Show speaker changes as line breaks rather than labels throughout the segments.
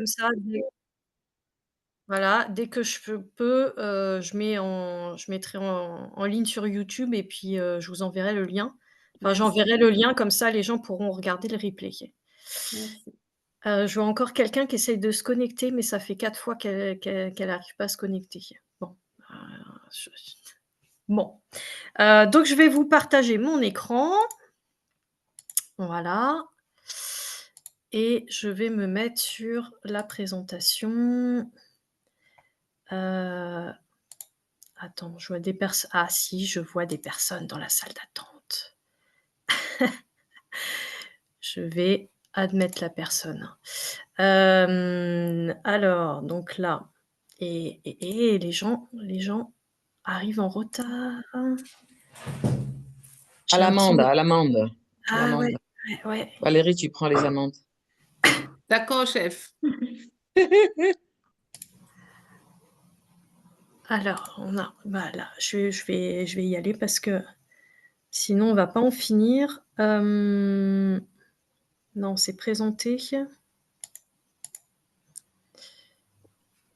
comme ça, voilà, dès que peux, je mettrai en ligne sur YouTube et puis, je vous enverrai le lien. Enfin,
Merci,
j'enverrai le lien comme ça les gens pourront regarder le replay.
merci.
Je vois encore quelqu'un qui essaye de se connecter, mais ça fait 4 fois qu'elle arrive pas à se connecter. Bon, heu, je bon, donc je vais vous partager mon écran. Voilà et je vais me mettre sur la présentation. Heu, attends, je vois des personnes. Ah si, je vois des personnes dans la salle d'attente. Je vais admettre la personne. Alors donc là et les gens arrivent en retard.
À
J'ai
l'amande,
l'impression
à l'amande, à
ah ouais,
l'amande.
ouais, ouais.
Valérie, tu prends les amendes.
D'accord, chef.
Alors on a bah là, je vais y aller parce que sinon on va pas en finir. Non, c'est présenter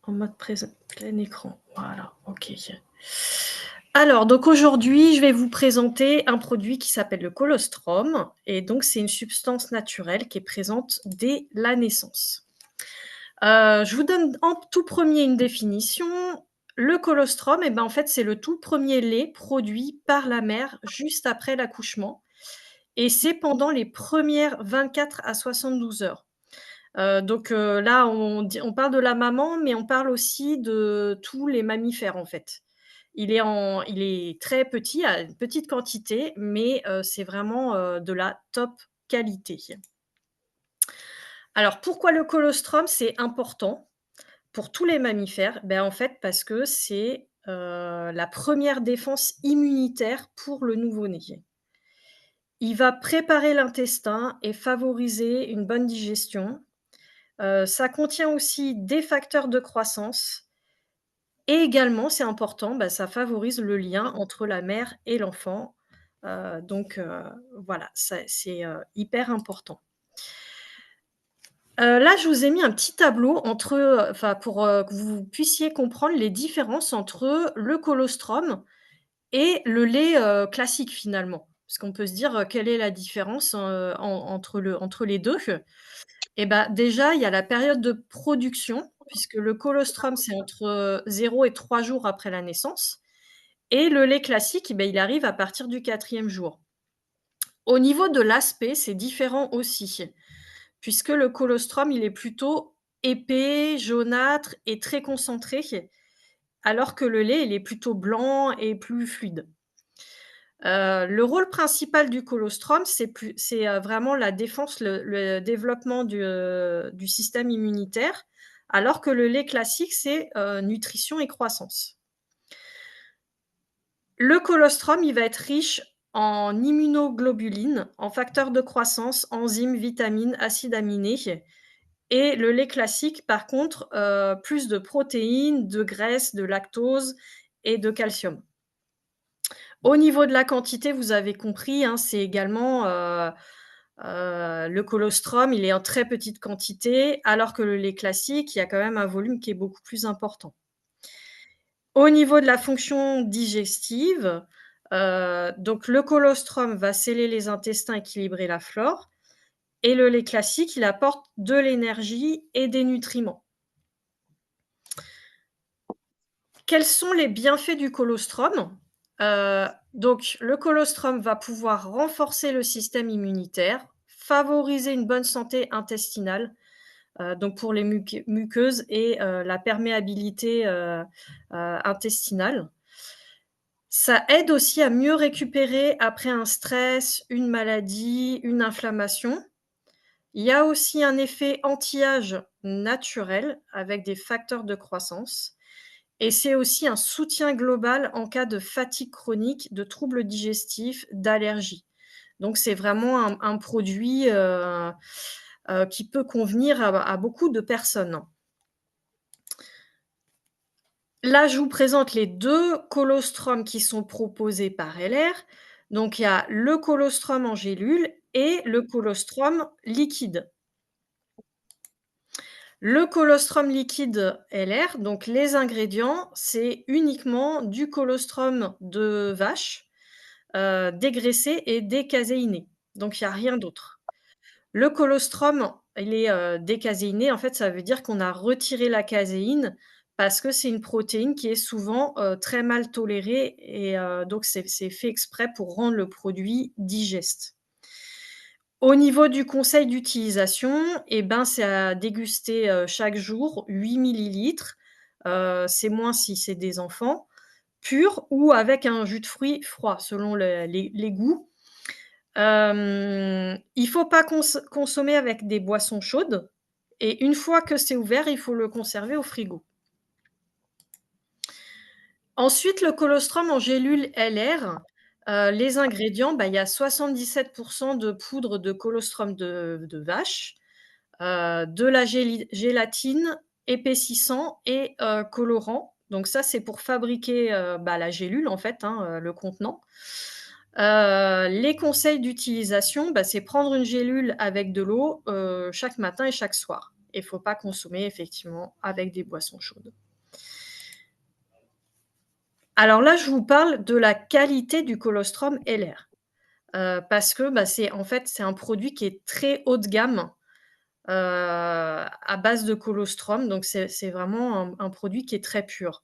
en mode plein écran. Voilà, OK. Alors donc aujourd'hui, je vais vous présenter un produit qui s'appelle le colostrum et donc c'est une substance naturelle qui est présente dès la naissance. Je vous donne en tout premier une définition. Le colostrum et ben, en fait, c'est le tout premier lait produit par la mère juste après l'accouchement et c'est pendant les premières 24 à 72 heures. Donc là, on parle de la maman, mais on parle aussi de tous les mammifères, en fait. Il est très petit, à une petite quantité, mais c'est vraiment, de la top qualité. Alors pourquoi le colostrum, c'est important pour tous les mammifères? Ben, en fait, parce que c'est, la première défense immunitaire pour le nouveau-né. Il va préparer l'intestin et favoriser une bonne digestion. Ça contient aussi des facteurs de croissance et également, c'est important, bah, ça favorise le lien entre la mère et l'enfant. Donc voilà, c'est, hyper important. Là, je vous ai mis un petit tableau entre, enfin pour, que vous puissiez comprendre les différences entre le colostrum et le lait, classique finalement. Parce qu'on peut se dire, quelle est la différence, entre les 2. Et bah, déjà, il y a la période de production, puisque le colostrum, c'est entre, 0 et 3 jours après la naissance et le lait classique, eh beh, il arrive à partir du 4e jour. Au niveau de l'aspect, c'est différent aussi, puisque le colostrum, il est plutôt épais, jaunâtre et très concentré, alors que le lait, il est plutôt blanc et plus fluide. Le rôle principal du colostrum, c'est vraiment la défense, le développement du système immunitaire, alors que le lait classique, c'est, nutrition et croissance. Le colostrum, il va être riche en immunoglobulines, en facteurs de croissance, enzymes, vitamines, acides aminés et le lait classique, par contre, plus de protéines, de graisses, de lactose et de calcium. Au niveau de la quantité, vous avez compris, hein, c'est également, le colostrum, il est en très petite quantité, alors que le lait classique, il y a quand même un volume qui est beaucoup plus important. Au niveau de la fonction digestive, donc le colostrum va sceller les intestins, équilibrer la flore et le lait classique, il apporte de l'énergie et des nutriments. Quels sont les bienfaits du colostrum? Donc le colostrum va pouvoir renforcer le système immunitaire, favoriser une bonne santé intestinale, donc pour les muqueuses et la perméabilité, intestinale. Ça aide aussi à mieux récupérer après un stress, une maladie, une inflammation. Il y a aussi un effet anti-âge naturel avec des facteurs de croissance et c'est aussi un soutien global en cas de fatigue chronique, de troubles digestifs, d'allergies. Donc c'est vraiment un produit, qui peut convenir à beaucoup de personnes. Là, je vous présente les 2 colostrums qui sont proposés par LR. Donc il y a le colostrum en gélule et le colostrum liquide. Le colostrum liquide LR, donc les ingrédients, c'est uniquement du colostrum de vache, dégraissé et décaséiné. Donc il y a rien d'autre. Le colostrum, il est, décaséiné. En fait, ça veut dire qu'on a retiré la caséine parce que c'est une protéine qui est souvent, très mal tolérée et donc c'est fait exprès pour rendre le produit digeste. Au niveau du conseil d'utilisation et ben, c'est à déguster, chaque jour 8 millilitres, c'est moins si c'est des enfants, pur ou avec un jus de fruits froid selon le les goûts. Il faut pas consommer avec des boissons chaudes et une fois que c'est ouvert, il faut le conserver au frigo. Ensuite, le colostrum en gélule LR, les ingrédients, bah, il y a 77 de poudre de colostrum de vache, de la gélatine, épaississant et colorant. Donc ça, c'est pour fabriquer, bah, la gélule en fait, hein, le contenant. Les conseils d'utilisation, bah, c'est prendre une gélule avec de l'eau, chaque matin et chaque soir. Il faut pas consommer effectivement avec des boissons chaudes. Alors là, je vous parle de la qualité du colostrum LR, parce que, bah, c'est en fait, c'est un produit qui est très haut de gamme, à base de colostrum, donc c'est vraiment un produit qui est très pur.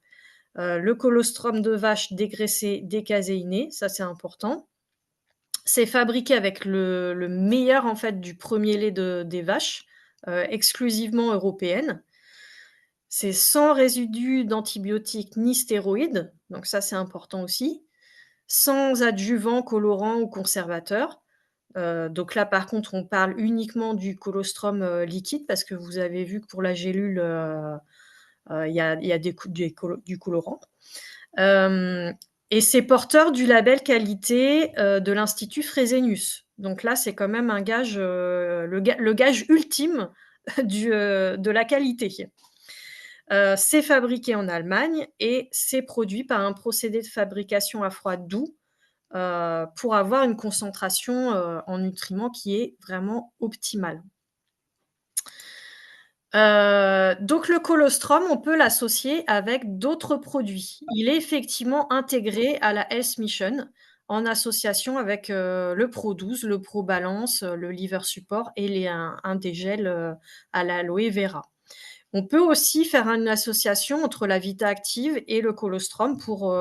Le colostrum de vache dégraissé, décaséiné, ça c'est important. C'est fabriqué avec le meilleur en fait du premier lait des vaches, exclusivement européennes. C'est sans résidus d'antibiotiques ni stéroïdes, donc ça c'est important aussi. Sans adjuvants, colorants ou conservateurs. Donc là par contre on parle uniquement du colostrum, liquide parce que vous avez vu que pour la gélule, il y a du colorant. Hem Et c'est porteur du label qualité, de l'Institut Fresenius. Donc là, c'est quand même un gage, le gage ultime de la qualité. C'est fabriqué en Allemagne et c'est produit par un procédé de fabrication à froid doux, pour avoir une concentration, en nutriments qui est vraiment optimale. Donc le colostrum, on peut l'associer avec d'autres produits. Il est effectivement intégré à la Health Mission en association avec, le Pro12, le ProBalance, le Liver Support et un des gels, à l'aloe vera. On peut aussi faire une association entre la Vita Active et le colostrum pour,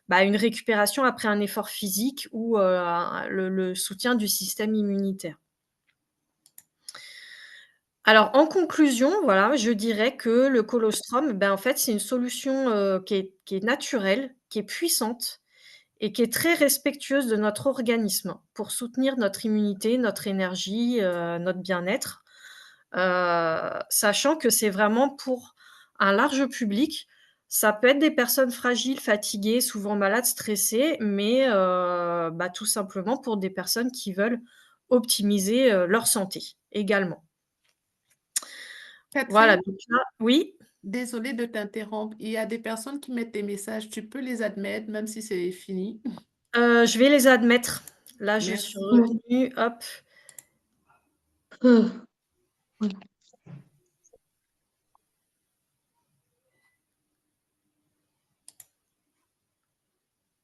bah, une récupération après un effort physique ou, le soutien du système immunitaire. Alors en conclusion, voilà, je dirais que le colostrum, ben, en fait, c'est une solution, qui est naturelle, qui est puissante et qui est très respectueuse de notre organisme pour soutenir notre immunité, notre énergie, notre bien-être, sachant que c'est vraiment pour un large public. Ça peut être des personnes fragiles, fatiguées, souvent malades, stressées, mais bah, tout simplement pour des personnes qui veulent optimiser, leur santé également. Voilà,
Catherine,
donc là oui?
désolée de t'interrompre. Il y a des personnes qui mettent des messages. Tu peux les admettre, même si c'est fini.
Je vais les admettre. Là, je suis
Merci.
revenue, hop.
Ouais.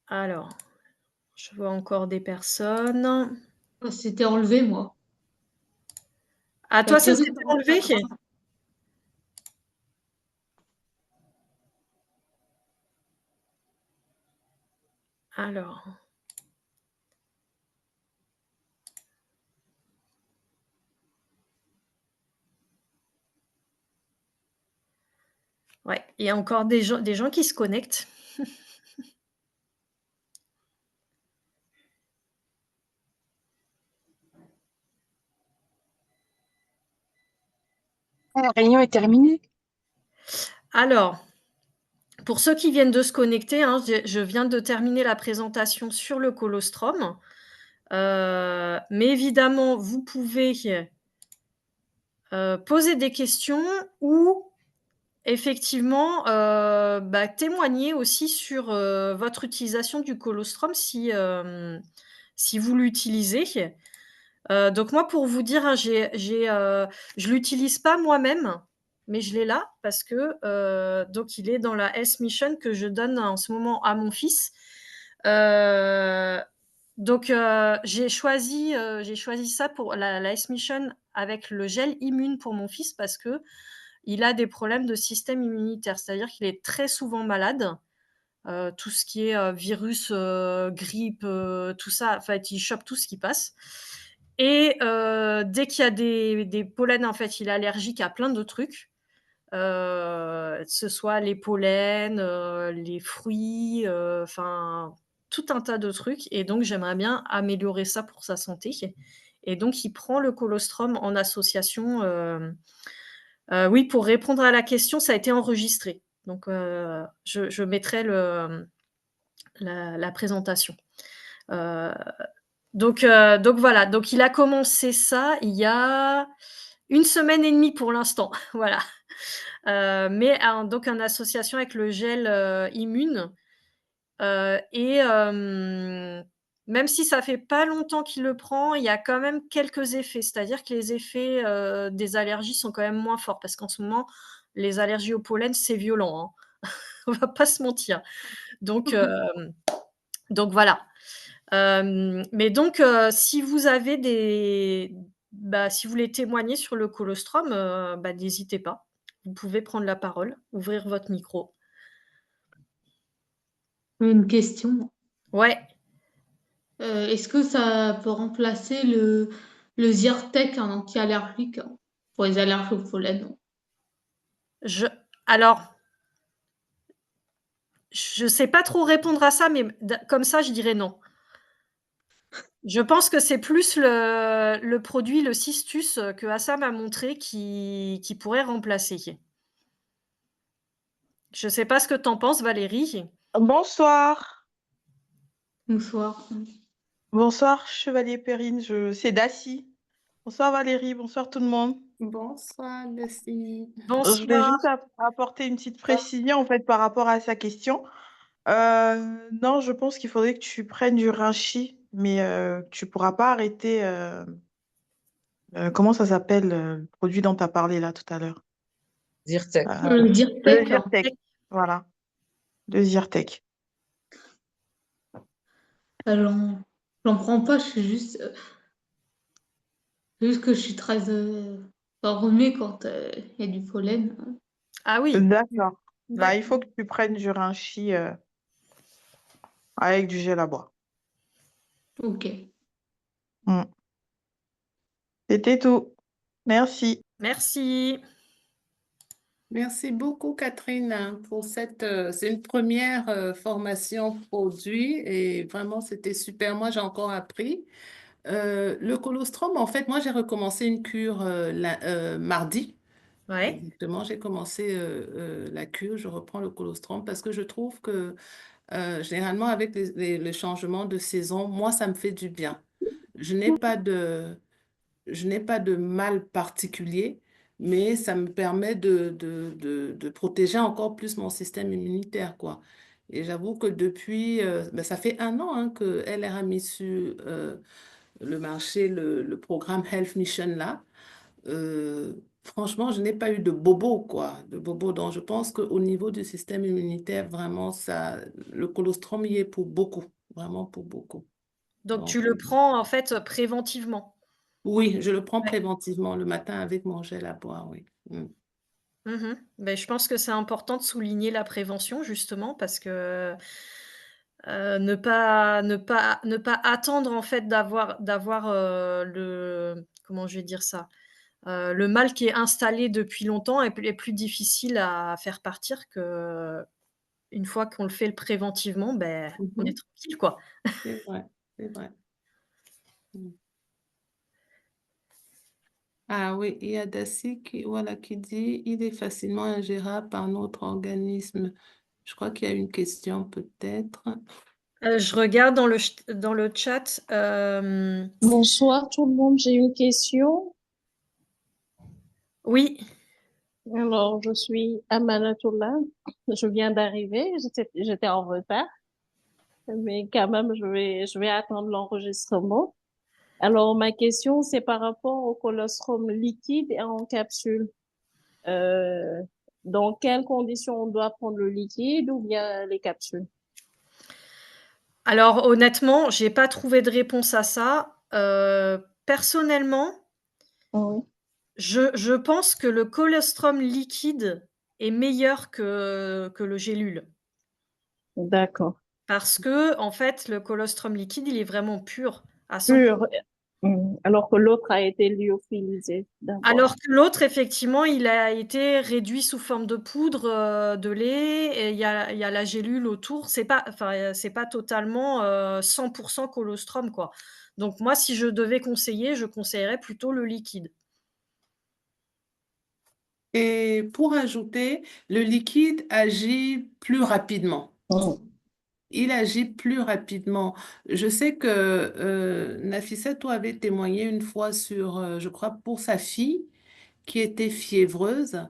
Alors, je vois encore des personnes.
Ça s'était enlevé, moi.
Ah, toi, ça
Catherine,
s'était enlevé? Alors, ouais, il y a encore des gens qui se connectent.
Ah, la réunion est terminée?
Alors, pour ceux qui viennent de se connecter, hein, je viens de terminer la présentation sur le colostrum, mais évidemment, vous pouvez, poser des questions ou effectivement, bah, témoigner aussi sur, votre utilisation du colostrum si vous l'utilisez. Donc moi, pour vous dire, hein, je l'utilise pas moi-même, mais je l'ai là parce que, donc il est dans la S-Mission que je donne en ce moment à mon fils. Donc j'ai choisi ça pour la S-Mission avec le gel Immune pour mon fils parce qu'il a des problèmes de système immunitaire. C'est-à-dire qu'il est très souvent malade, tout ce qui est, virus, grippe, tout ça, en fait, il chope tout ce qui passe et dès qu'il y a des pollens, en fait, il est allergique à plein de trucs, que ce soit les pollens, les fruits, enfin tout un tas de trucs et donc j'aimerais bien améliorer ça pour sa santé et donc il prend le colostrum en association, oui, pour répondre à la question, ça a été enregistré. Donc je mettrai la présentation. Heu, donc voilà, donc il a commencé ça il y a 1 semaine et demie pour l'instant, voilà. Mais donc en association avec le gel, Immune, et même si ça fait pas longtemps qu'il le prend, il y a quand même quelques effets. C'est-à-dire que les effets, des allergies sont quand même moins forts parce qu'en ce moment, les allergies au pollen, c'est violent, hein. On va pas se mentir. Donc donc voilà. Mais donc si vous avez si vous voulez témoigner sur le colostrum, n'hésitez pas. Vous pouvez prendre la parole, ouvrir votre micro.
Une question.
Ouais,
Est-ce que ça peut remplacer le Zyrtec, un anti-allergique pour les allergies au pollen?
je alors, je sais pas trop répondre à ça, mais comme ça, je dirais non. Je pense que c'est plus le produit, le Cistus, que Assam m'a montré qui pourrait remplacer. Je sais pas ce que tu en penses, Valérie?
Bonsoir.
Bonsoir.
Bonsoir, Chevalier Perrine. C'est Daci. Bonsoir Valérie, bonsoir tout le monde.
Bonsoir, Lucie.
Je voulais
Bonsoir.
juste apporter une petite précision en fait par rapport à sa question. Non, je pense qu'il faudrait que tu prennes du Rinchi, mais tu pourras pas arrêter. Comment ça s'appelle le produit dont tu as parlé là tout à l'heure?
Zyrtec.
Le
Le
Zyrtec,
Zyrtec. Voilà, le Zyrtec.
j'en prends pas, je suis juste que je suis très enrhumée quand il y a du pollen.
Ah oui,
D'accord. Bah, il
d'accord.
faut que tu prennes du Rinchi avec du gel à boire.
Ok.
Mm. C'était tout. Merci.
Merci.
Merci beaucoup, Catherine, pour c'est une première formation produit et vraiment, c'était super. Moi, j'ai encore appris. Le colostrum, en fait, moi, j'ai recommencé une cure mardi.
Ouais.
Exactement, j'ai commencé la cure, je reprends le colostrum parce que je trouve que généralement, avec le changement de saison, moi, ça me fait du bien. Je n'ai pas de, je n'ai pas de mal particulier, mais ça me permet de protéger encore plus mon système immunitaire, quoi. Et j'avoue que depuis, ça fait 1 an que LR a mis sur le marché le programme Health Mission là. Franchement, je n'ai pas eu de bobo, quoi, de bobo. Donc, je pense qu'au niveau du système immunitaire, vraiment, le colostrum y est pour beaucoup, vraiment pour beaucoup.
Donc tu
Donc,
le prends, en fait, préventivement?
oui, je le prends
Ouais.
préventivement le matin avec mon gel à boire, oui. Mm.
Mmh. Beh, je pense que c'est important de souligner la prévention justement parce que, ne pas attendre en fait d'avoir, comment je vais dire ça? Le mal qui est installé depuis longtemps est plus difficile à faire partir qu'une fois qu'on le fait préventivement, on est
Mhm.
tranquille, quoi.
C'est vrai, c'est vrai. Mm. Ah oui, il y a Daci voilà, qui dit il est facilement ingérable par notre organisme. Je crois qu'il y a une question peut-être.
Je regarde dans le chat,
Bonsoir tout le monde, j'ai une question.
oui,
Alors, je suis Amanatullah, je viens d'arriver, j'étais en retard, mais quand même, je vais attendre l'enregistrement. Alors, ma question, c'est par rapport au colostrum liquide et en capsule. Euh, dans quelles conditions on doit prendre le liquide ou bien les capsules?
Alors honnêtement, j'ai pas trouvé de réponse à ça. Personnellement,
Oui,
je pense que le colostrum liquide est meilleur que le gélule.
d'accord.
Parce que en fait, le colostrum liquide, il est vraiment pur à 100.
Pur. Alors que l'autre a été lyophilisé. D'accord.
Alors que l'autre, effectivement, il a été réduit sous forme de poudre, de lait et il y a la gélule autour. C'est pas enfin, c'est pas totalement, 100 colostrum, quoi. Donc moi, si je devais conseiller, je conseillerais plutôt le liquide.
Et pour ajouter, le liquide agit plus rapidement. Il agit plus rapidement. Je sais que Nafissa, toi, avait témoigné une fois sur, je crois, pour sa fille qui était fiévreuse.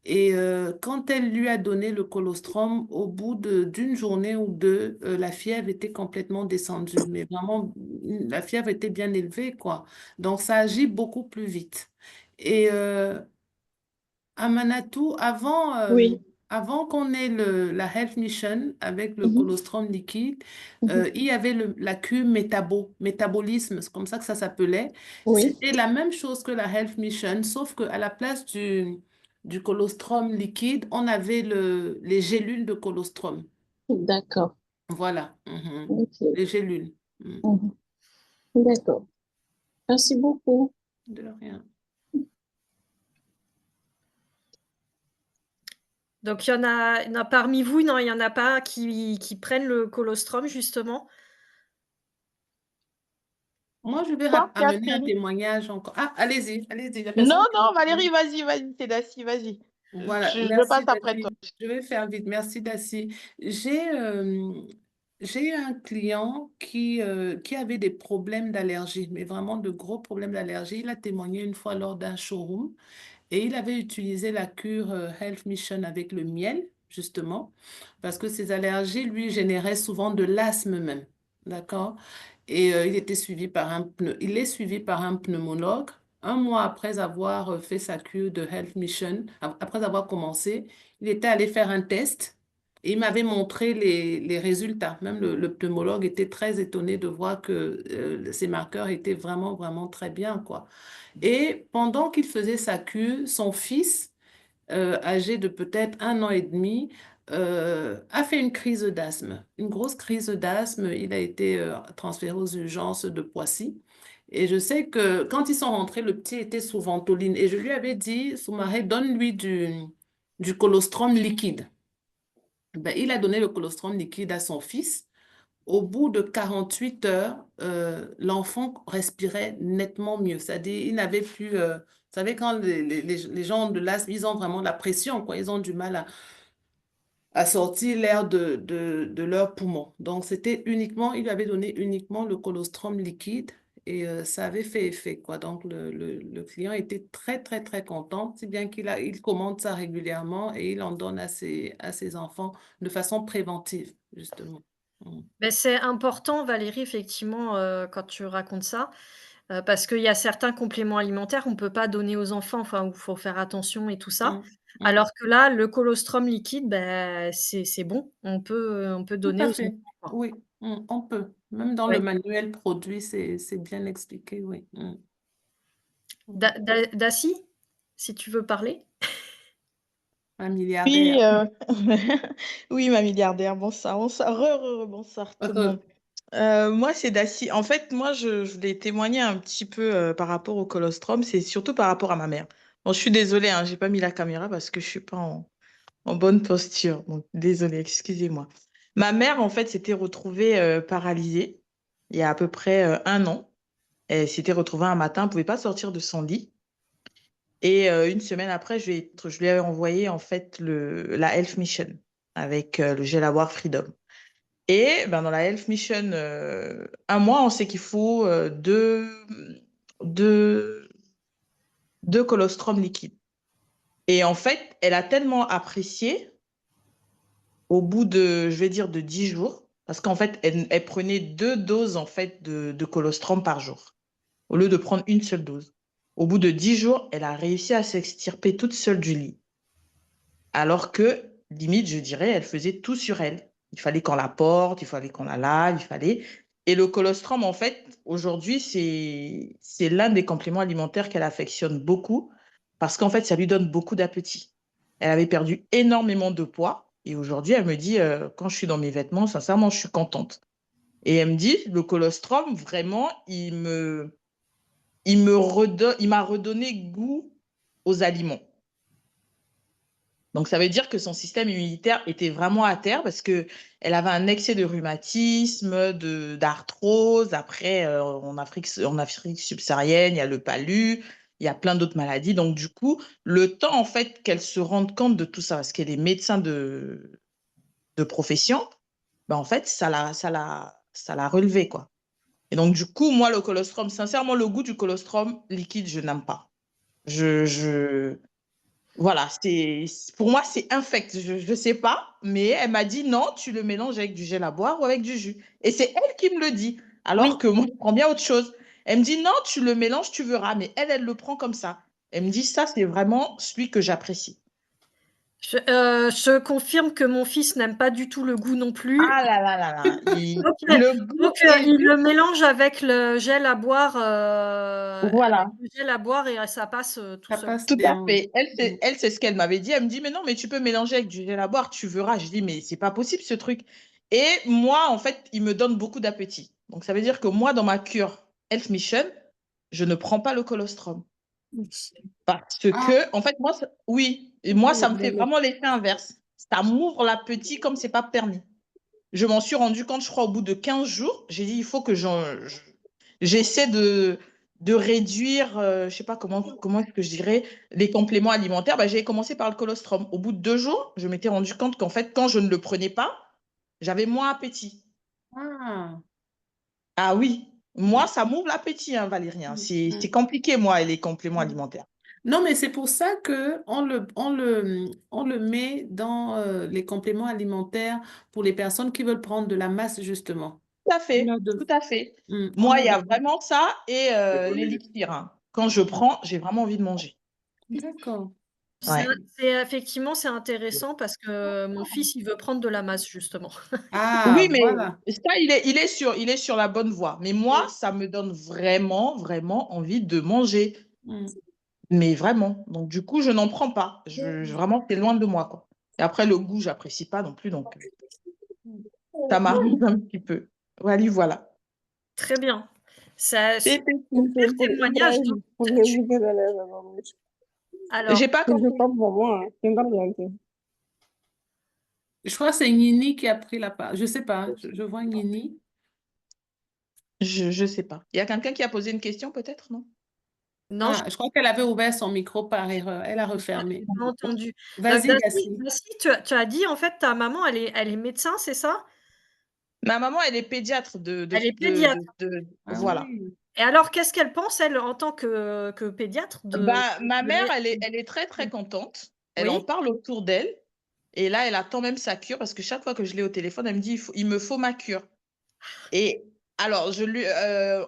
Et quand elle lui a donné le colostrum, au bout d'une journée ou deux, la fièvre était complètement descendue. Mais vraiment, la fièvre était bien élevée, quoi. Donc, ça agit beaucoup plus vite. Et à Manatoue,
Oui.
avant qu'on ait la Health Mission avec le
Mhm.
colostrum liquide,
Mhm.
il y avait la cure métabolisme, c'est comme ça que ça s'appelait.
Oui,
C'était la même chose que la Health Mission, sauf qu'à la place du colostrum liquide, on avait les gélules de colostrum.
d'accord.
Voilà, mhm.
Ok.
Les gélules. Mhm.
Mhm. D'accord. Merci beaucoup.
De rien.
Donc il y en a parmi vous, non, il y en a pas qui prennent le colostrum justement?
Moi, je vais
Toi,
amener un
Catherine?
témoignage encore. Ah, allez-y, allez-y, la
Non,
personne qui
non,
veut
Valérie,
parler.
vas-y, c'est Daci, vas-y.
Voilà,
Je
merci
passe après toi.
Daci. Je vais faire vite. Merci Daci. J'ai eu un client qui avait des problèmes d'allergie, mais vraiment de gros problèmes d'allergie. Il a témoigné une fois lors d'un showroom et il avait utilisé la cure Health Mission avec le miel, justement, parce que ses allergies lui généraient souvent de l'asthme même. D'accord? Et il est suivi par un pneumologue. Un mois après avoir fait sa cure de Health Mission, après avoir commencé, il était allé faire un test et il m'avait montré les résultats. Même le pneumologue était très étonné de voir que ses marqueurs étaient vraiment, vraiment très bien, quoi. Et pendant qu'il faisait sa cure, son fils, âgé de peut-être 1 an et demi, a fait une crise d'asthme, une grosse crise d'asthme. Il a été transféré aux urgences de Poissy. Et je sais que quand ils sont rentrés, le petit était sous ventoline. Et je lui avais dit, Soumaré, donne-lui du colostrum liquide. Ben, il a donné le colostrum liquide à son fils. Au bout de 48 heures, l'enfant respirait nettement mieux. C'est-à-dire, il n'avait plus... vous savez, quand les gens de l'asthme, ils ont vraiment la pression, quoi. Ils ont du mal à sortir l'air de leurs poumons. Donc, il lui avait donné uniquement le colostrum liquide et ça avait fait effet, quoi. Donc, le client était très, très, très content, si bien il commande ça régulièrement et il en donne à ses enfants de façon préventive, justement. Mm.
Beh, c'est important Valérie effectivement, quand tu racontes ça, parce qu'il y a certains compléments alimentaires, on ne peut pas donner aux enfants, enfin, où il faut faire attention et tout ça.
Mm. Mm.
Alors que là, le colostrum liquide, beh, c'est bon, on peut
Tout
donner
à
aux
fait.
enfants, quoi.
Oui, on peut. Même dans le
Ouais.
manuel produit, c'est bien expliqué, oui. Mm.
Daci, si tu veux parler?
Un
Oui,
milliardaire.
oui, ma milliardaire, bonsoir, bonsoir, bonsoir tout le monde. Moi, c'est Daci. En fait, moi, je voulais témoigner un petit peu par rapport au colostrum, c'est surtout par rapport à ma mère. Bon, je suis désolée, hein, j'ai pas mis la caméra parce que je suis pas en bonne posture. Donc, désolée, excusez-moi. Ma mère, en fait, s'était retrouvée paralysée il y a à peu près 1 an. Elle s'était retrouvée un matin, elle ne pouvait pas sortir de son lit. Et une semaine après, je lui ai envoyé en fait la Health Mission avec le gel à boire Freedom. Et ben, dans la Health Mission, un mois, on sait qu'il faut deux, deux colostrum liquides. Et en fait, elle a tellement apprécié au bout de, je vais dire, de 10 jours, parce qu'en fait, elle prenait 2 doses en fait de colostrum par jour, au lieu de prendre une seule dose. Au bout de 10 jours, elle a réussi à s'extirper toute seule du lit. Alors que, limite, je dirais, elle faisait tout sur elle. Il fallait qu'on la porte, il fallait qu'on la lave, il fallait... Et le colostrum, en fait, aujourd'hui, c'est l'un des compléments alimentaires qu'elle affectionne beaucoup parce qu'en fait, ça lui donne beaucoup d'appétit. Elle avait perdu énormément de poids et aujourd'hui, elle me dit, quand je suis dans mes vêtements, sincèrement, je suis contente. Et elle me dit, le colostrum, vraiment, il m'a redonné goût aux aliments. Donc, ça veut dire que son système immunitaire était vraiment à terre parce que elle avait un excès de rhumatisme, d'arthrose. Après, en Afrique subsaharienne, il y a le palu, il y a plein d'autres maladies. Donc, du coup, le temps, en fait, qu'elle se rende compte de tout ça, parce qu'elle est médecin de profession, ben, en fait, ça l'a relevé, quoi. Et donc, du coup, moi, le colostrum, sincèrement, le goût du colostrum liquide, je n'aime pas. Je, voilà, pour moi, c'est infect. Je ne sais pas, mais elle m'a dit non, tu le mélanges avec du gel à boire ou avec du jus. Et c'est elle qui me le dit,
Oui.
alors que moi, je prends bien autre chose. Elle me dit non, tu le mélanges, tu verras, mais elle le prend comme ça. Elle me dit ça, c'est vraiment celui que j'apprécie.
Je confirme que mon fils n'aime pas du tout le goût non plus.
Ah là là là là,
Donc,
le goût est
il
juste,
le mélange avec le gel à boire,
voilà.
et ça passe tout
Ça
seul.
passe
Tout à
bien.
fait.
Mm.
Elle, c'est ce qu'elle m'avait dit. Elle me dit, mais non, mais tu peux mélanger avec du gel à boire, tu verras. Je dis, mais c'est pas possible ce truc. Et moi, en fait, il me donne beaucoup d'appétit. Donc, ça veut dire que moi, dans ma cure Health Mission, je ne prends pas le colostrum. Parce
Ah,
que, en fait, oui, et moi, ça me fait vraiment l'effet inverse. Ça m'ouvre l'appétit comme c'est pas permis. Je m'en suis rendu compte, je crois, au bout de 15 jours. J'ai dit, il faut que j'essaie de réduire, je sais pas comment est-ce que je dirais, les compléments alimentaires. Bah, j'ai commencé par le colostrum. Au bout de 2 jours, je m'étais rendu compte qu'en fait, quand je ne le prenais pas, j'avais moins appétit.
ah.
Ah oui, moi, ça m'ouvre l'appétit, hein, Valérien.
Mm,
C'est
mm,
compliqué, moi, les compléments
mm.
alimentaires.
Non, mais c'est pour ça que on le met dans les compléments alimentaires pour les personnes qui veulent prendre de la masse, justement.
Tout à
On
fait,
leur
tout
de-
à fait.
on
Moi, il
leur
y a
donne.
vraiment ça et l'élixir, hein. Quand je prends, j'ai vraiment envie de manger.
D'accord.
Ouais.
Effectivement, c'est intéressant parce que mon fils, il veut prendre de la masse, justement.
Ah,
Oui, mais
voilà.
ça, il est sur la bonne voie. Mais moi, ça me donne vraiment, vraiment envie de manger.
Mm.
Mais vraiment. Donc, du coup, je n'en prends pas. Vraiment, c'est loin de moi, quoi. Et après, le goût, j'apprécie pas non plus. Donc, ça m'arrive un petit peu. Voilà, voilà.
Très bien. Ça,
C'était
super
C'est pour
témoignage.
Ibrahim, pour l'éduquer de l'air avant.
Alors,
J'ai pas
Je
compris.
parle pour moi, hein. C'est une bonne réalité.
Je crois que c'est Nini qui a pris la part. Je sais pas. Je vois Nini.
Je sais pas. Il y a quelqu'un qui a posé une question, peut-être, non?
non, je
Ah, je crois qu'elle avait ouvert son micro par erreur. Elle a refermé.
n'ai pas entendu.
Vas-y, Gassi.
Dassi, tu as dit, en fait, ta maman, elle est médecin, c'est ça?
Ma maman, elle est pédiatre
Elle est pédiatre.
Ah
Voilà.
oui.
Et alors, qu'est-ce qu'elle pense, elle, en tant que pédiatre,
Bah, ma
de
mère,
la-
elle est très, très contente. Elle en
Oui?
parle autour d'elle. Et là, elle attend même sa cure parce que chaque fois que je l'ai au téléphone, elle me dit, il me faut ma cure. Et alors,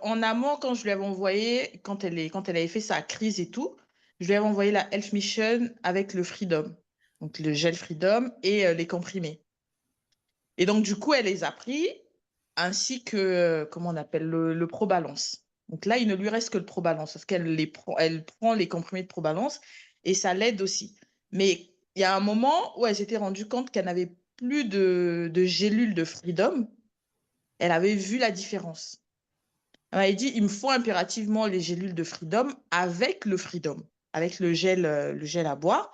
en amont, quand je lui avais envoyé, quand elle avait fait sa crise et tout, je lui avais envoyé la Health Mission avec le Freedom, donc le gel Freedom et les comprimés. Et donc, du coup, elle les a pris, ainsi que, comment on appelle, le Probalance. Donc là, il ne lui reste que le Probalance, parce elle prend les comprimés de Probalance et ça l'aide aussi. Mais il y a un moment où elle s'était rendue compte qu'elle n'avait plus de gélules de Freedom. Elle avait vu la différence. Elle m'avait dit, il me faut impérativement les gélules de Freedom avec le Freedom, avec le gel à boire.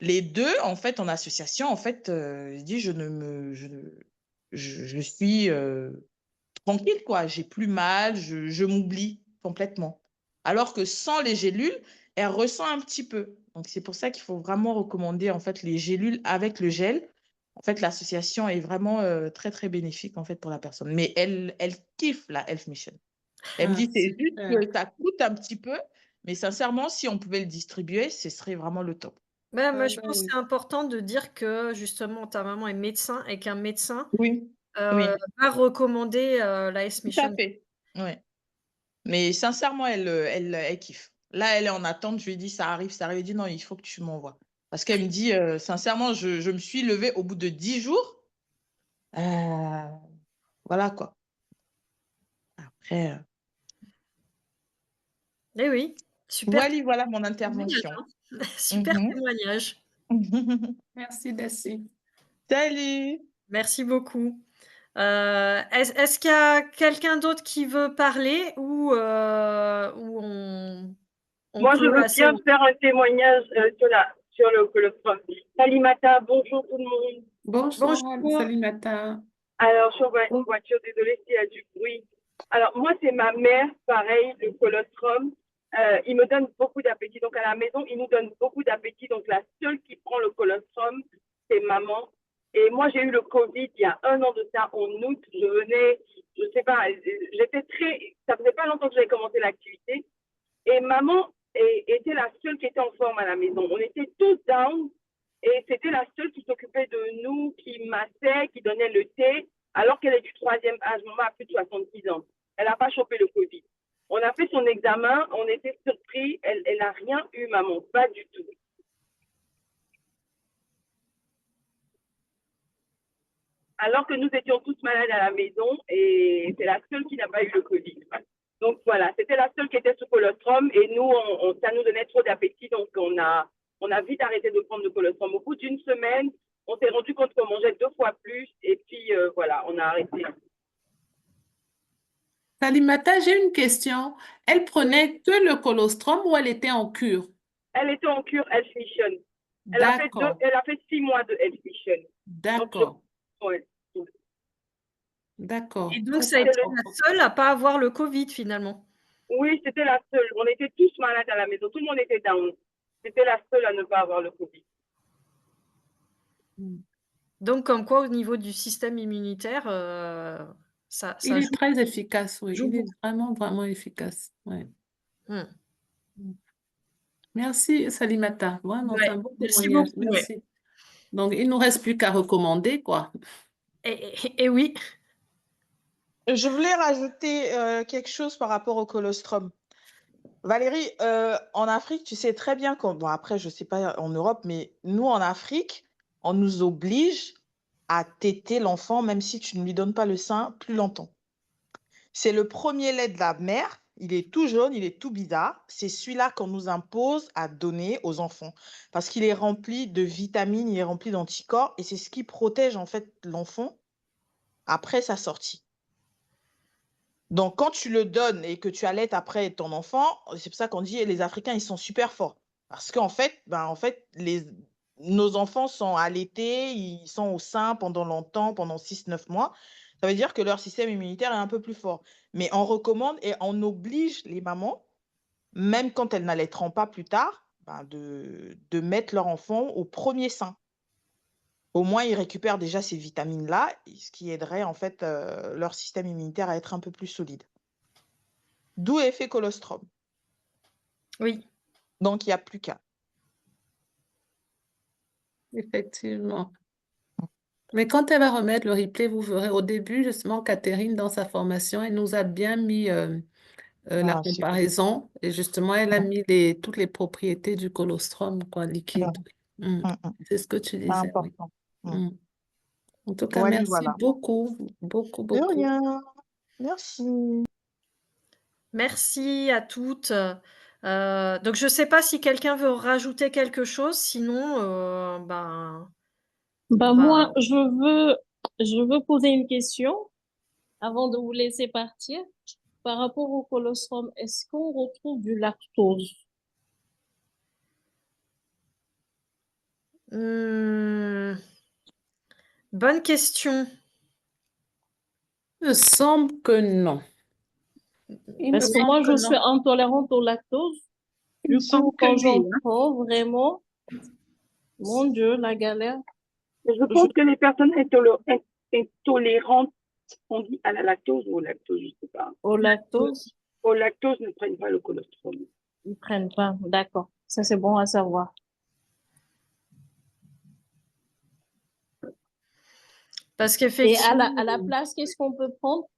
Les deux, en fait, en association, en fait, je dis, je suis tranquille, quoi. J'ai plus mal, je m'oublie complètement. Alors que sans les gélules, elle ressent un petit peu. Donc, c'est pour ça qu'il faut vraiment recommander, en fait, les gélules avec le gel. En fait, l'association est vraiment très, très bénéfique, en fait, pour la personne. Mais elle kiffe la Health Mission. Elle me
Ah,
dit, c'est juste
super.
que ça coûte un petit peu, mais sincèrement, si on pouvait le distribuer, ce serait vraiment le top.
Moi,
Ah,
je
ben
pense que
oui.
c'est important de dire que, justement, ta maman est médecin et qu'un médecin,
Oui, oui,
va recommander, la
tout à
S-Mission.
fait. Ouais. Mais sincèrement, elle kiffe. Là, elle est en attente. Je lui ai dit, ça arrive, ça arrive. Elle dit, non, il faut que tu m'envoies. Parce qu'elle me dit, sincèrement, je me suis levée au bout de 10 jours. Voilà, quoi. Après,
Eh oui, super
voilà mon
témoignage,
intervention.
hein. Super
Mhm.
témoignage.
Merci, Daci.
Salut!
Merci beaucoup. Est-ce qu'il y a quelqu'un d'autre qui veut parler ou on
Moi, je
clôt
veux
la
bien
séance?
faire un témoignage sur le colostrum. Salimata, bonjour tout le monde.
Bonjour,
Bonjour.
Salimata.
Alors, je suis en voiture, désolée s'il y a du bruit. Alors, moi, c'est ma mère, pareil, le colostrum. Il me donne beaucoup d'appétit. Donc, à la maison, il nous donne beaucoup d'appétit. Donc, la seule qui prend le colostrum, c'est maman. Et moi, j'ai eu le Covid il y a 1 an de ça, en août. Je venais, je sais pas, ça faisait pas longtemps que j'avais commencé l'activité. Et maman était la seule qui était en forme à la maison. On était tous down et c'était la seule qui s'occupait de nous, qui massait, qui donnait le thé, alors qu'elle est du 3e âge. Maman a plus de 66 ans. Elle n'a pas chopé le Covid. On a fait son examen, on était surpris. Elle n'a rien eu, maman, pas du tout. Alors que nous étions tous malades à la maison et c'est la seule qui n'a pas eu le Covid. Donc voilà, c'était la seule qui était sous colostrum et nous, ça nous donnait trop d'appétit, donc on a vite arrêté de prendre le colostrum. Au bout d'une semaine, on s'est rendu compte qu'on mangeait 2 fois plus et puis voilà, on a arrêté.
Salimata, j'ai une question. Elle prenait que le colostrum ou elle était en cure?
Elle était en cure Health Mission. Elle a fait 6 mois de Health Mission.
D'accord.
Ouais.
D'accord.
Et donc, ça a été la seule à pas avoir le Covid finalement.
Oui, c'était la seule. On était tous malades à la maison. Tout le monde était down. C'était la seule à ne pas avoir le Covid.
Donc, comme quoi, au niveau du système immunitaire, ça
Il est
joue.
très efficace, oui.
Joue
Il est
beaucoup.
vraiment, vraiment efficace. Ouais.
Hmm.
Merci, Salimata. Vraiment, c'est
Ouais,
un bon
merci
témoignage.
beaucoup. Ouais.
Merci. Donc, il ne nous reste plus qu'à recommander, quoi.
Et oui.
Je voulais rajouter quelque chose par rapport au colostrum. Valérie, en Afrique, tu sais très bien bon, après, je ne sais pas en Europe, mais nous, en Afrique, on nous oblige à téter l'enfant, même si tu ne lui donnes pas le sein plus longtemps. C'est le premier lait de la mère. Il est tout jaune, il est tout bizarre. C'est celui-là qu'on nous impose à donner aux enfants parce qu'il est rempli de vitamines, il est rempli d'anticorps et c'est ce qui protège en fait l'enfant après sa sortie. Donc, quand tu le donnes et que tu allaites après ton enfant, c'est pour ça qu'on dit les Africains, ils sont super forts. Parce qu'en fait, nos enfants sont allaités, ils sont au sein pendant longtemps, pendant 6-9 mois. Ça veut dire que leur système immunitaire est un peu plus fort. Mais on recommande et on oblige les mamans, même quand elles n'allaiteront pas plus tard, de mettre leur enfant au premier sein. Au moins, ils récupèrent déjà ces vitamines-là, ce qui aiderait en fait leur système immunitaire à être un peu plus solide. D'où effet colostrum.
Oui.
Donc, il n'y a plus qu'à.
Effectivement. Mais quand elle va remettre le replay, vous verrez au début, justement, Catherine, dans sa formation, elle nous a bien mis la
Super.
comparaison et justement, elle a mis toutes les propriétés du colostrum, quoi, liquide. C'est ce que tu
C'est
disais, oui.
important.
En tout cas,
Voilà,
merci
voilà.
beaucoup, beaucoup,
De
beaucoup.
rien. Merci.
Merci à toutes. Donc, je ne sais pas si quelqu'un veut rajouter quelque chose. Sinon,
Moi, je veux poser une question avant de vous laisser partir. Par rapport au colostrum, est-ce qu'on retrouve du lactose?
Bonne question.
Il me semble que non.
Parce que moi, je suis intolérante au lactose. Du coup, quand j'en prends, vraiment, mon Dieu, la galère.
Je pense que les personnes intolérantes, on dit à la lactose ou au lactose, je ne sais pas.
Au lactose?
Au lactose ne prennent pas le colostrum.
Ils ne prennent pas, d'accord. Ça, c'est bon à savoir.
Parce
Et
qu'effectivement.
à la place, qu'est-ce qu'on peut prendre?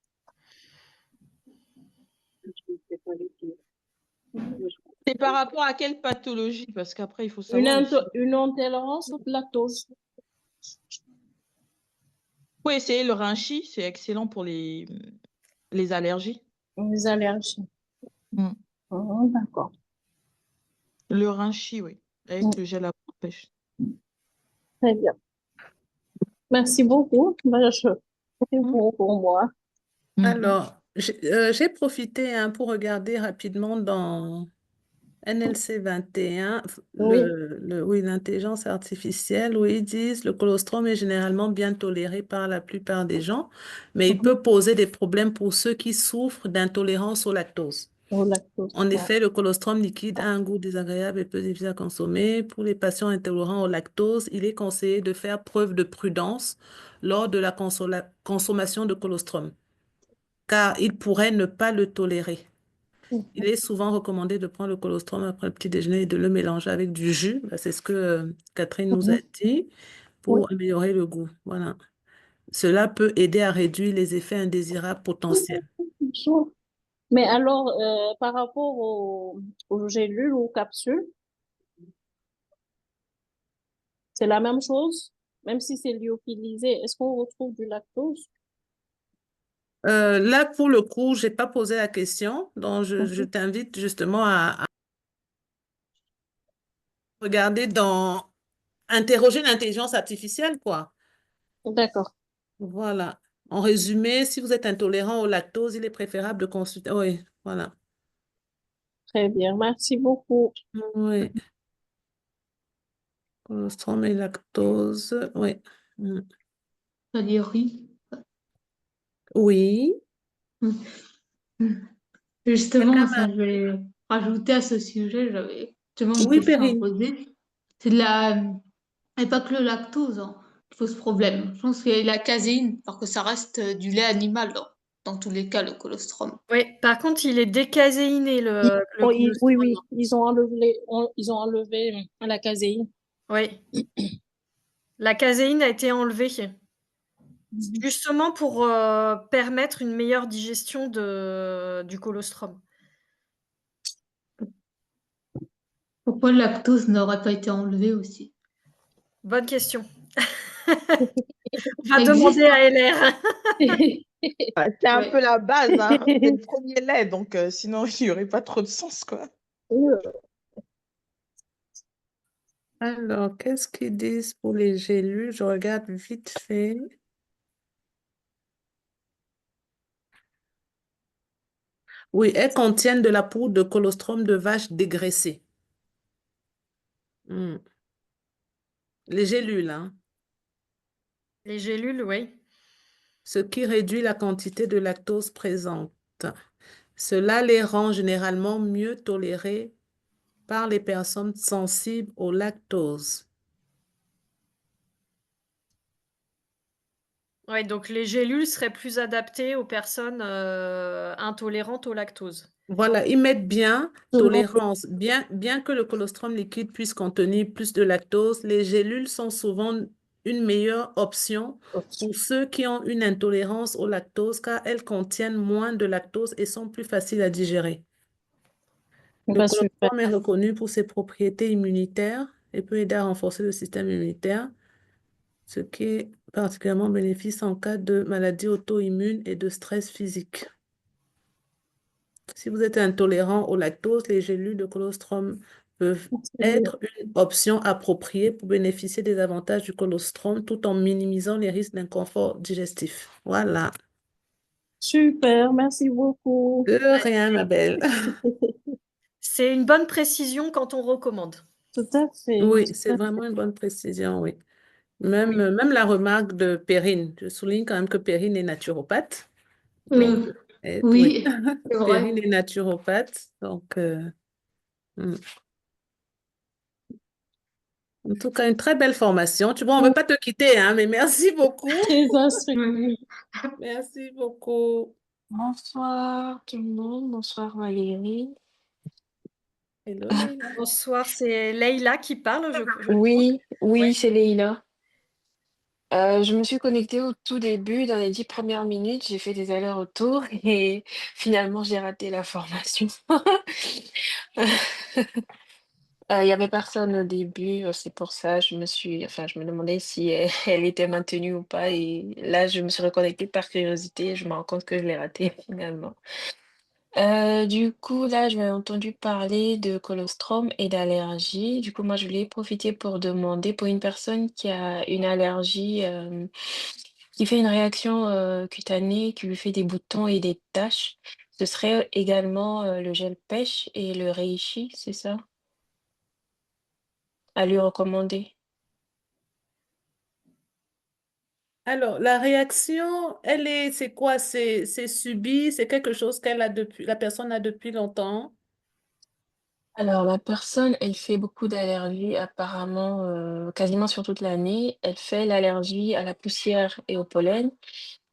C'est par rapport à quelle pathologie? Parce qu'après, il faut
Une,
savoir aussi.
une intolérance au lactose.
Faut essayer le rinchi, c'est excellent pour les allergies.
Les allergies.
Mm.
D'accord.
Le rinchi, oui, avec le gel à pêche.
Très bien. Merci beaucoup. Ben, c'est
Mm.
bon pour moi.
Alors, j'ai profité hein, pour regarder rapidement dans NLC 21,
Oui.
oui, l'intelligence artificielle, où ils disent le colostrum est généralement bien toléré par la plupart des gens, mais il peut poser des problèmes pour ceux qui souffrent d'intolérance au lactose.
Au lactose.
En effet, le colostrum liquide a un goût désagréable et peu difficile à consommer. Pour les patients intolérants au lactose, il est conseillé de faire preuve de prudence lors de la consommation de colostrum, car ils pourraient ne pas le tolérer. Il est souvent recommandé de prendre le colostrum après le petit déjeuner et de le mélanger avec du jus. Bah, c'est ce que Catherine nous a dit
Oui.
pour améliorer le goût. Voilà. Cela peut aider à réduire les effets indésirables potentiels.
Bonjour. Mais alors, par rapport aux gélules ou aux capsules, c'est la même chose? Même si c'est lyophilisé, est-ce qu'on retrouve du lactose?
Là, pour le coup, je n'ai pas posé la question, donc je t'invite justement à regarder interroger l'intelligence artificielle, quoi.
D'accord.
Voilà. En résumé, si vous êtes intolérant au lactose, il est préférable de consulter. Oui, voilà.
Très bien. Merci beaucoup.
Oui. Colostrum et lactose, oui. Mm.
C'est-à-dire oui.
Oui.
Justement,
Quelqu'un
ça,
m'a-
je vais rajouter à ce sujet, j'avais justement une
Oui,
question à
Perrine.
poser. C'est de la... Et pas que le lactose hein, qui pose problème. Je pense qu'il y a la caséine, parce que ça reste du lait animal dans tous les cas, le colostrum.
Oui, par contre, il est décaséiné, le
Oui,
colostrum.
oui, ils ont enlevé la caséine.
Oui. La caséine a été enlevée, justement pour permettre une meilleure digestion du colostrum.
Pourquoi le lactose n'aurait pas été enlevé aussi?
Bonne question. On va
Ça existe,
demander
hein?
à LR.
C'est un
Ouais.
peu la base, hein. C'est le premier lait, donc sinon, il n'y aurait pas trop de sens, quoi.
Alors, qu'est-ce qu'ils disent pour les gélules? Je regarde vite fait. Oui, elles contiennent de la poudre de colostrum de vache dégraissée. Mm. Les gélules, hein.
Les gélules, oui.
Ce qui réduit la quantité de lactose présente. Cela les rend généralement mieux tolérées par les personnes sensibles au lactose.
Ouais, donc les gélules seraient plus adaptées aux personnes intolérantes au lactose.
Voilà, ils mettent bien
Tolérant.
tolérance. Bien que le colostrum liquide puisse contenir plus de lactose, les gélules sont souvent une meilleure option pour ceux qui ont une intolérance au lactose car elles contiennent moins de lactose et sont plus faciles à digérer. Le
Bah, super.
colostrum est reconnu pour ses propriétés immunitaires et peut aider à renforcer le système immunitaire, ce qui est particulièrement bénéfique en cas de maladie auto-immune et de stress physique. Si vous êtes intolérant au lactose, les gélules de colostrum peuvent être une option appropriée pour bénéficier des avantages du colostrum tout en minimisant les risques d'inconfort digestif. Voilà.
Super, merci beaucoup.
De rien, ma belle.
C'est une bonne précision quand on recommande.
Tout à fait.
Oui, c'est vraiment une bonne précision, oui. Même la remarque de Perrine, je souligne quand même que Perrine est naturopathe.
Oui,
Donc, oui,
oui, c'est vrai.
Perrine est naturopathe. Donc, mm. En tout cas, une très belle formation. Tu vois, on ne veut pas te quitter, hein, mais merci beaucoup.
Très instructif.
Oui.
Merci beaucoup.
Bonsoir tout le monde, bonsoir Valérie.
Hello, Leïla.
Bonsoir, c'est Leïla qui parle, je crois.
Oui, c'est Leïla. Je me suis connectée au tout début, dans les 10 premières minutes, j'ai fait des allers-retours et finalement j'ai raté la formation. Il y avait personne au début, c'est pour ça je me demandais si elle était maintenue ou pas et là je me suis reconnectée par curiosité et je me rends compte que je l'ai raté finalement. Du coup, là, j'ai entendu parler de colostrum et d'allergie. Du coup, moi, je voulais profiter pour demander pour une personne qui a une allergie, qui fait une réaction cutanée, qui lui fait des boutons et des taches. Ce serait également le gel pêche et le reishi, c'est ça? À lui recommander.
Alors, la réaction, c'est quoi? C'est subi, c'est quelque chose la personne a depuis longtemps.
Alors, la personne, elle fait beaucoup d'allergies apparemment, quasiment sur toute l'année. Elle fait l'allergie à la poussière et au pollen.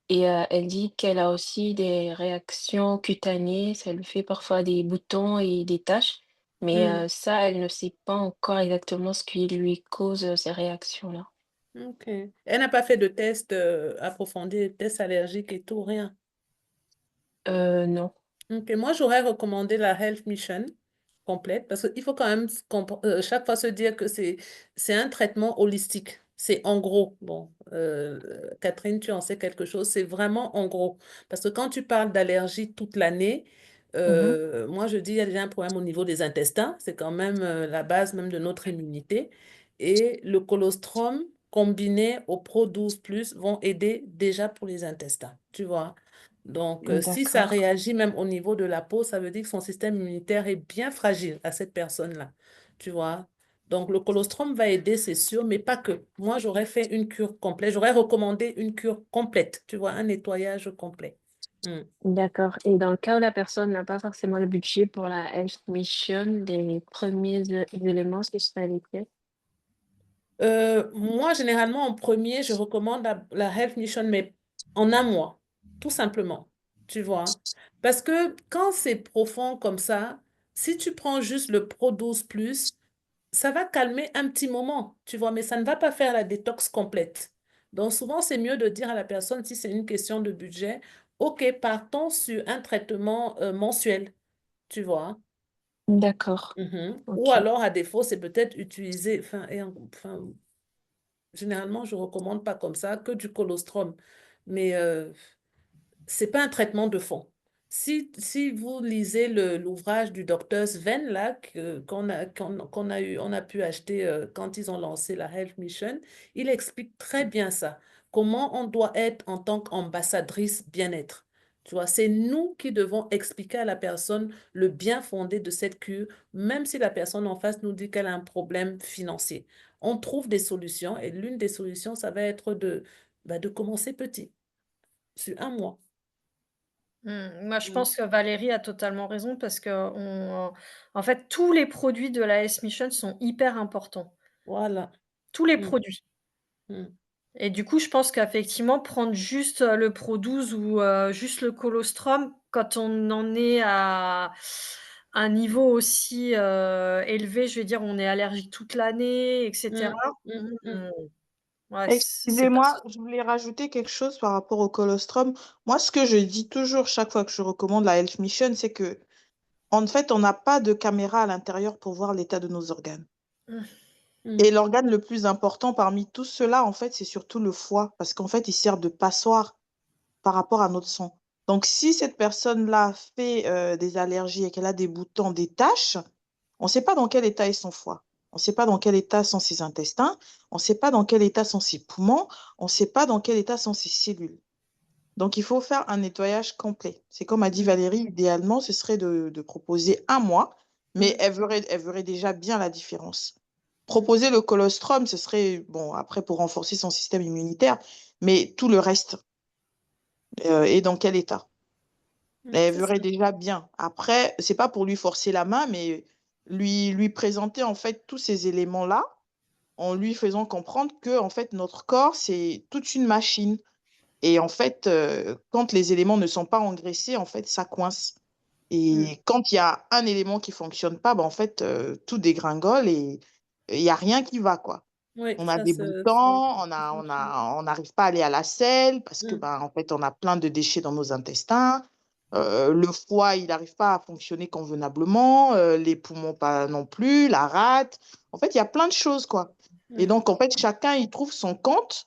Et elle dit qu'elle a aussi des réactions cutanées, ça lui fait parfois des boutons et des taches, mais
Hmm,
ça, elle ne sait pas encore exactement ce qui lui cause, ces réactions-là.
ok. Elle n'a pas fait de test approfondi, test allergique et tout, rien.
Non.
Ok, moi, j'aurais recommandé la Health Mission complète parce qu'il faut quand même chaque fois se dire que c'est un traitement holistique. C'est en gros. Bon, Catherine, tu en sais quelque chose. C'est vraiment en gros. Parce que quand tu parles d'allergie toute l'année,
Mmh.
moi, je dis il y a déjà un problème au niveau des intestins. C'est quand même la base même de notre immunité. Et le colostrum combiné au Pro 12 vont aider déjà pour les intestins. Tu vois? Donc, si ça
D'accord.
réagit même au niveau de la peau, ça veut dire que son système immunitaire est bien fragile à cette personne-là. Tu vois? Donc, le colostrum va aider, c'est sûr, mais pas que. Moi, j'aurais fait une cure complète. J'aurais recommandé une cure complète. Tu vois, un nettoyage complet. Hmm.
D'accord et dans le cas où la personne n'a pas forcément le budget pour la Health Mission, les premiers éléments, ce serait lesquels?
Moi, généralement, en premier, je recommande la Health Mission, mais en un mois, tout simplement. Tu vois? Parce que quand c'est profond comme ça, si tu prends juste le Pro 12 ça va calmer un petit moment, tu vois, mais ça ne va pas faire la détox complète. Donc, souvent, c'est mieux de dire à la personne, si c'est une question de budget, OK, partons sur un traitement mensuel, tu vois.
D'accord,
Mhm. Ou
OK.
alors, à défaut, c'est peut-être utiliser, enfin, généralement, je ne recommande pas comme ça que du colostrum. Mais c'est pas un traitement de fond. Si vous lisez l'ouvrage du docteur Sven, là, qu'on a pu acheter quand ils ont lancé la Health Mission, il explique très bien ça. Comment on doit être en tant qu'ambassadrice bien-être. Tu vois, c'est nous qui devons expliquer à la personne le bien fondé de cette cure, même si la personne en face nous dit qu'elle a un problème financier. On trouve des solutions et l'une des solutions, ça va être de commencer petit, sur un mois.
Moi, je
Mm.
pense que Valérie a totalement raison parce qu'on en fait, tous les produits de la S-Mission sont hyper importants.
Voilà.
Tous les
Mm,
produits
mm,
et du coup, je pense qu'effectivement, prendre juste, le Pro 12 ou juste le colostrum, quand on en est à un niveau aussi, élevé, je vais dire, on est allergique toute l'année et cetera.
mm, mm, mm.
Mmh, ouais, c'est pas
Excusez-moi, je voulais rajouter quelque chose par rapport au colostrum. Moi, ce que je dis toujours chaque fois que je recommande la Health Mission, c'est que, en fait, on n'a pas de caméra à l'intérieur pour voir l'état de nos organes.
mmh,
Mm,
Et l'organe le plus important parmi tout cela, en fait, c'est surtout le foie, parce qu'en fait, il sert de passoire par rapport à notre sang. Donc, si cette personne-là fait des allergies et qu'elle a des boutons, des taches, on ne sait pas dans quel état est son foie. On ne sait pas dans quel état sont ses intestins. On ne sait pas dans quel état sont ses poumons. On ne sait pas dans quel état sont ses cellules. Donc, il faut faire un nettoyage complet. C'est comme a dit
mm,
Valérie, idéalement, ce serait de proposer un mois, mais
mm,
elle verrait déjà bien la différence. Proposer le colostrum, ce serait, bon, après, pour renforcer son système immunitaire, mais tout le reste, est dans quel état? Elle
c'est ça.
verrait déjà bien. Après, c'est pas pour lui forcer la main, mais lui présenter en fait tous ces éléments-là en lui faisant comprendre que en fait notre corps c'est toute une machine et en fait quand les éléments ne sont pas engraissés en fait ça coince
Mm,
et quand il y a un élément qui fonctionne pas ben, en fait tout dégringole et il y a rien qui va quoi.
Oui,
On a
ça
des
se ça
boutons,
fonctionne.
on n'arrive pas à aller à la selle parce que,
Mmh.
ben, en fait, on a plein de déchets dans nos intestins. Le foie, il n'arrive pas à fonctionner convenablement, les poumons pas non plus, la rate. En fait, il y a plein de choses, quoi. Et
Mmh.
donc, en fait, chacun, il trouve son compte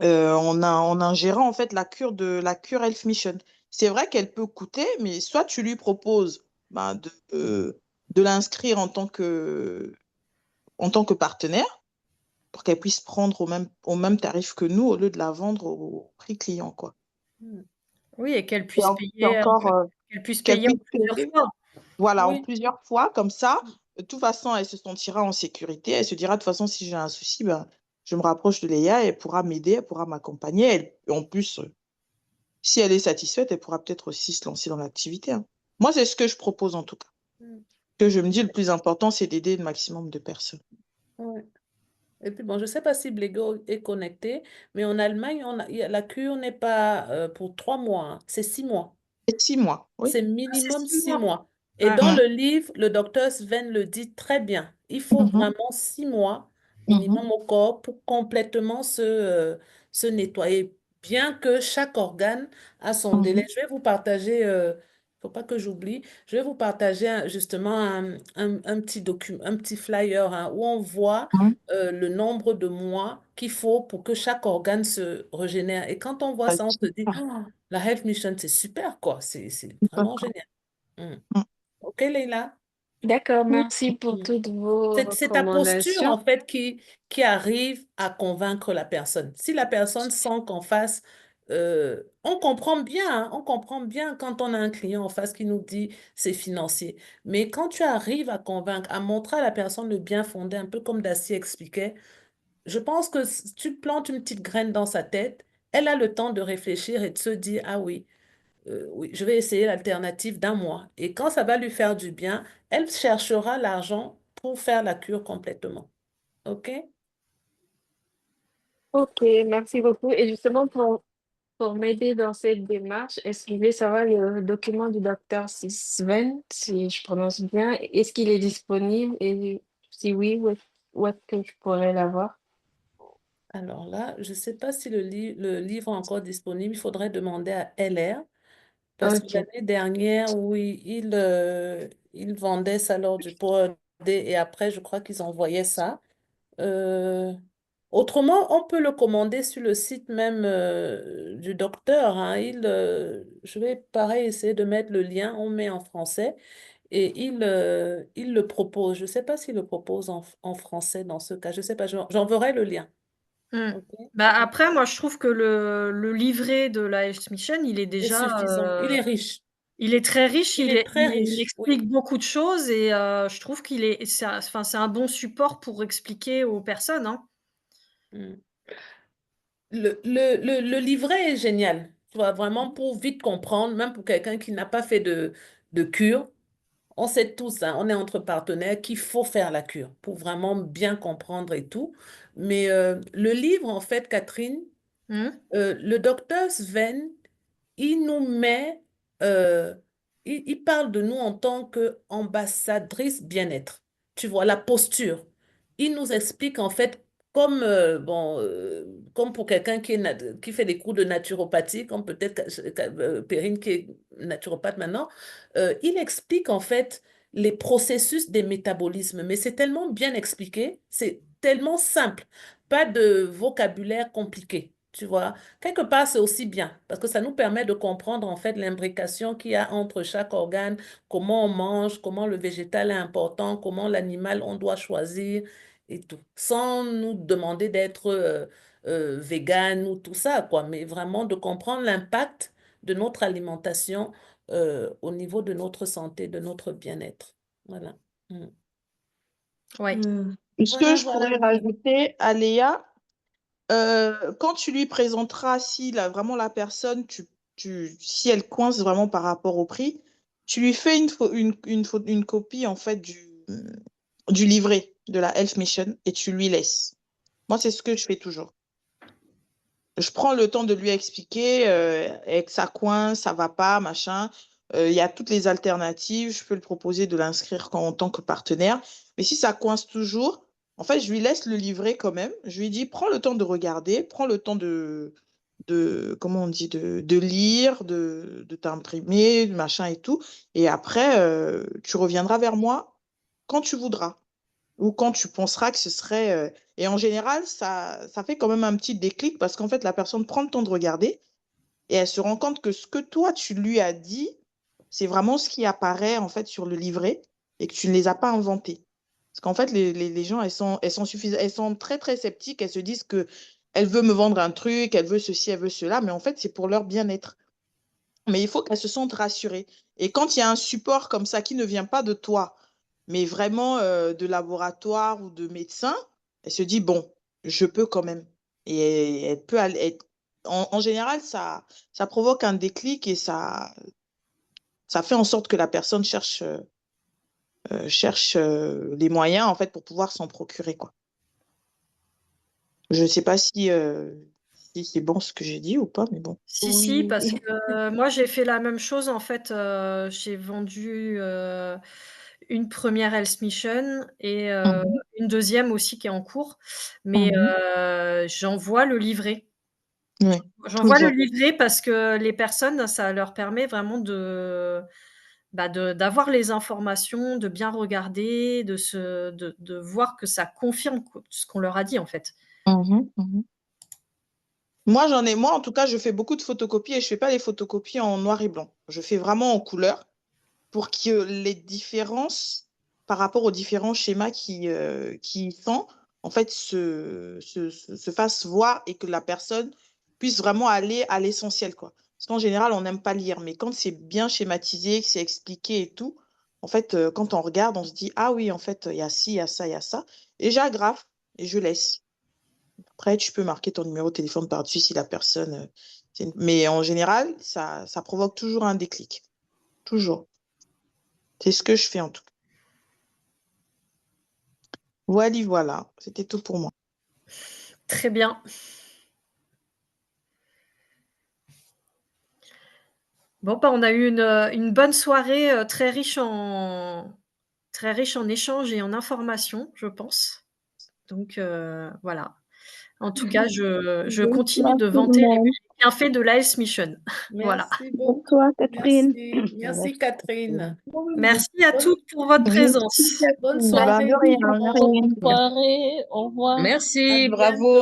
en ingérant, en fait, la cure Health Mission. C'est vrai qu'elle peut coûter, mais soit tu lui proposes ben, de l'inscrire en tant que partenaire, pour qu'elle puisse prendre au même tarif que nous au lieu de la vendre au prix client, quoi.
Mmh.
Oui, et
C'est encore
qu'elle puisse
qu'elle
payer en
puisse
plusieurs
payer,
fois.
voilà, en
Oui.
plusieurs fois, comme ça,
Mmh.
de toute façon, elle se sentira en sécurité. Elle se dira, de toute façon, si j'ai un souci, ben, je me rapproche de Léa, elle pourra m'aider, elle pourra m'accompagner. En plus, si elle est satisfaite, elle pourra peut-être aussi se lancer dans l'activité, hein. Moi, c'est ce que je propose en tout cas.
Mmh.
Que je me dis, le plus important, c'est d'aider le maximum de personnes.
Ouais. Et puis bon, je ne sais pas si Blégo est connecté, mais en Allemagne, la cure n'est pas pour 3 mois, hein, c'est 6 mois.
Et 6 mois, oui.
C'est
Ah, c'est
minimum
6
six
mois.
mois. Et
Ouais.
dans
Mhm,
le livre, le docteur Sven le dit très bien. Il faut
mhm,
vraiment 6 mois
mhm,
minimum au corps pour complètement se nettoyer, bien que chaque organe a son délai.
mhm,
Je vais vous partager, faut pas que j'oublie, je vais vous partager justement un petit document, un petit flyer hein, où on voit
mhm.
le nombre de mois qu'il faut pour que chaque organe se régénère. Et quand on voit
Ah,
ça, on se dit,
super,
ah, la Health Mission, c'est super, quoi. C'est
super.
vraiment génial. Mm.
Mm.
OK, Leïla?
D'accord, merci pour
Mm.
toutes vos
C'est ta posture,
recommandations.
en fait, qui arrive à convaincre la personne. Si la personne sent qu'en face, on comprend bien, hein, on comprend bien quand on a un client en face qui nous dit c'est financier. Mais quand tu arrives à convaincre, à montrer à la personne le bien fondé, un peu comme Dacier expliquait, je pense que si tu plantes une petite graine dans sa tête, elle a le temps de réfléchir et de se dire, ah oui, je vais essayer l'alternative d'1 mois. Et quand ça va lui faire du bien, elle cherchera l'argent pour faire la cure complètement. OK?
Ok, merci beaucoup. Et justement, pour m'aider dans cette démarche, est-ce que je vais savoir le document du docteur Sven, si je prononce bien, est-ce qu'il est disponible et si oui, où est-ce que je pourrais l'avoir?
Alors là, je ne sais pas si le livre est encore disponible. Il faudrait demander à LR. Parce que
Ok.
l'année dernière, oui, ils vendaient ça lors du Power Day et après, je crois qu'ils envoyaient ça. Euh, Autrement, on peut le commander sur le site même du docteur, hein. Je vais pareil essayer de mettre le lien, on met en français et il le propose. Je ne sais pas s'il le propose en français dans ce cas. Je ne sais pas, j'enverrai le lien.
Mmh.
OK?
Bah, après, moi, je trouve que le livret de la Health Mission, il est
C'est
déjà,
suffisant. Il est riche.
il est très riche,
Il est très
il
riche. Oui.
explique beaucoup de choses et je trouve qu'il est c'est un bon support pour expliquer aux personnes, hein.
Mm. Le livret est génial. Tu vois, vraiment pour vite comprendre, même pour quelqu'un qui n'a pas fait de cure. On sait tous, hein, on est entre partenaires qu'il faut faire la cure pour vraiment bien comprendre et tout. Mais le livre, en fait, Catherine,
Mmh.
le docteur Sven, il nous met, euh, il parle de nous en tant qu'ambassadrice bien-être. Tu vois, la posture. Il nous explique en fait, comme, bon, comme pour quelqu'un qui fait des cours de naturopathie, comme peut-être Perrine qui est naturopathe maintenant, il explique en fait les processus des métabolismes. Mais c'est tellement bien expliqué, c'est tellement simple, pas de vocabulaire compliqué. Tu vois, quelque part, c'est aussi bien parce que ça nous permet de comprendre en fait l'imbrication qu'il y a entre chaque organe, comment on mange, comment le végétal est important, comment l'animal on doit choisir et tout, sans nous demander d'être vegan ou tout ça, quoi, mais vraiment de comprendre l'impact de notre alimentation au niveau de notre santé, de notre bien-être. Voilà. Mm.
Ouais.
Ce que
Voilà,
je
voilà,
pourrais
voilà.
rajouter à Léa, quand tu lui présenteras, si vraiment la personne, si elle coince vraiment par rapport au prix, tu lui fais une copie en fait du livret de la Health Mission et tu lui laisses. Moi, c'est ce que je fais toujours. Je prends le temps de lui expliquer et que ça coince, ça va pas, machin. Il y a toutes les alternatives. Je peux le proposer de l'inscrire en tant que partenaire. Mais si ça coince toujours, En fait, je lui laisse le livret quand même. Je lui dis, prends le temps de regarder, prends le temps comment on dit, de lire, de t'imprimer, machin et tout. Et après, tu reviendras vers moi quand tu voudras ou quand tu penseras que ce serait... Et en général, ça fait quand même un petit déclic parce qu'en fait, la personne prend le temps de regarder et elle se rend compte que ce que toi, tu lui as dit, c'est vraiment ce qui apparaît en fait sur le livret et que tu ne les as pas inventés. Parce qu'en fait, les gens, elles sont très, très sceptiques. Elles se disent que elle veut me vendre un truc, elle veut ceci, elle veut cela, mais en fait, c'est pour leur bien-être. Mais il faut qu'elles se sentent rassurées. Et quand il y a un support comme ça qui ne vient pas de toi, mais vraiment de laboratoire ou de médecin, elle se dit, bon, je peux quand même. Et elle peut aller... En général, ça provoque un déclic et ça fait en sorte que la personne cherche les moyens, en fait, pour pouvoir s'en procurer, quoi. Je ne sais pas si c'est bon ce que j'ai dit ou pas, mais bon.
Si,
Oui.
parce que moi, j'ai fait la même chose, en fait, j'ai vendu, une première Health Mission et
Mhm,
une deuxième aussi qui est en cours, mais
mhm.
j'envoie le livret.
Oui,
J'envoie le
toujours.
livret parce que les personnes, ça leur permet vraiment d'avoir les informations, de bien regarder, de voir que ça confirme ce qu'on leur a dit, en fait.
Mhm, mhm. Moi, en tout cas, je fais beaucoup de photocopies et je fais pas les photocopies en noir et blanc. Je fais vraiment en couleur pour que les différences par rapport aux différents schémas qui y sont, en fait, se fassent voir et que la personne puisse vraiment aller à l'essentiel, quoi. Parce qu'en général, on n'aime pas lire, mais quand c'est bien schématisé, que c'est expliqué et tout, en fait, quand on regarde, on se dit, ah oui, en fait, il y a ci, il y a ça, il y a ça. Et j'agrafe et je laisse. Après, tu peux marquer ton numéro de téléphone par-dessus si la personne... Mais en général, ça provoque toujours un déclic. Toujours. C'est ce que je fais en tout cas. Voilà, voilà. C'était tout pour moi.
Très bien. Bon, bah, on a eu une bonne soirée, très riche en échanges et en informations, je pense. Donc voilà. En tout cas, je continue
Bonsoir
de
tout le
vanter les
monde.
bienfaits de la Health Mission. Voilà.
Merci beaucoup.
Bonsoir Catherine.
Merci. Merci, Catherine.
Merci à
Bonne,
toutes pour votre
Merci,
présence.
bonne
Catherine. Ben,
soirée
de
tout
rien.
le
Merci.
monde.
Bonne soirée. Au revoir.
À
Merci,
bientôt.
bravo.